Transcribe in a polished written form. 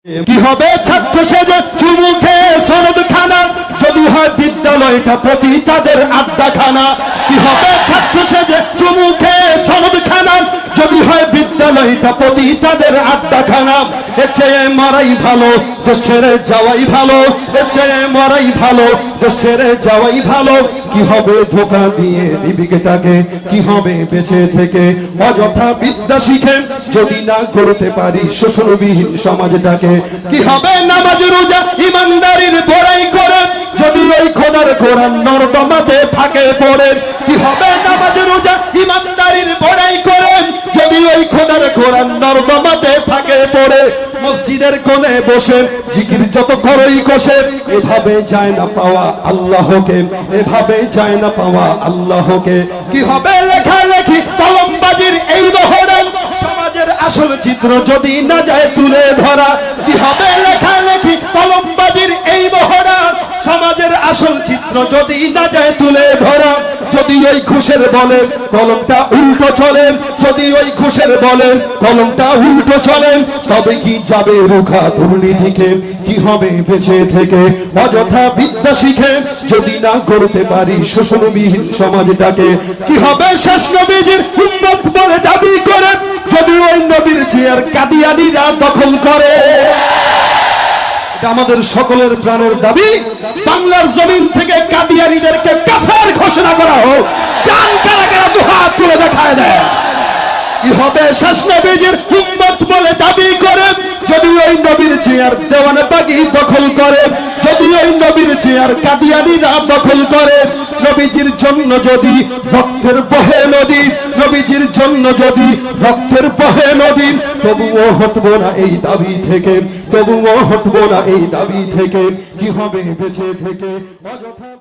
কি হবে ছাত্র সেজে চুমুখে সনদ খানা যদি হয় বিদ্যালয়টা প্রতি তাদের আড্ডাখানা। কি হবে ছাত্র সেজে চুমুখে সনদ খানা যদি হয় বিদ্যালয়টা প্রতি তাদের আড্ডাখানা। এর চেয়ে মারাই ভালো দেশ ছেড়ে যাওয়াই ভালো, এর চেয়ে মারাই ভালো দেশ ছেড়ে যাওয়াই ভালো। কি হবে ধোঁকা দিয়ে বিবেকটাকে, কি হবে বেঁচে থেকে অযথা বিদ্যা শিখে যদি না করতে পারি শোষণবিহীন সমাজটাকে। কি হবে নামাজ রোজা ইমানদারির বড়াই করে যদি ওই খোদার কোরআন নর্দমাতে থাকে পড়ে। কি হবে নামাজ রোজা ইমানদারির বড়াই করে যদি ওই খোদার কোরআন নর্দমাতে থাকে পড়ে। মসজিদের কোণে বসে জিকির যত করই কষে এভাবে যায় না পাওয়া আল্লাহকে, এভাবে যায় না পাওয়া আল্লাহকে। কি হবে লেখালেখি কলমবাজির এই মহড়া সমাজের আসল চিত্র যদি না যায় তুলে ধরা। কি হবে লেখালেখি কলমবাজির এই মহড়া সমাজের আসল চিত্র যদি না যায় তুলে ধরা। যদি ওই ঘুষের বলে কলমটা উল্টো চলে, যদি ওই ঘুষের বলে কলমটা উল্টো চলে তবে কি যাবে রুখা দুর্নীতিকে। কি হবে বেঁচে থেকে অযথা বিদ্যা শিখে যদি না করতে পারি শোষণবিহীন সমাজটাকে। কি হবে শেষ নবীজির উম্মত বলে দাবি করে যদি ওই নবীর চেয়ার কাদিয়ানীরা দখল করে। আমাদের সকলের প্রাণের দাবি বাংলার জমিন থেকে কাদিয়ানীদেরকে কাফের ঘোষণা করা হোক। চান কারা কারা দুহাত তুলে দেখায় দেয়। কি হবে শেষ নবীজির উম্মত বলে দাবি করে যদি ওই নবীর চেয়ার দেওয়ানবাগী দখল করে, যদি ওই নবীর চেয়ার কাদিয়ানীরা দখল করে। নবীজির জন্য যদি রক্তের বহে নদী, নবীজির জন্য যদি রক্তের বহে নদী তবুও হটবো না এই দাবি থেকে, তবুও হটবো না এই দাবি থেকে। কি হবে বেঁচে থেকে অযথা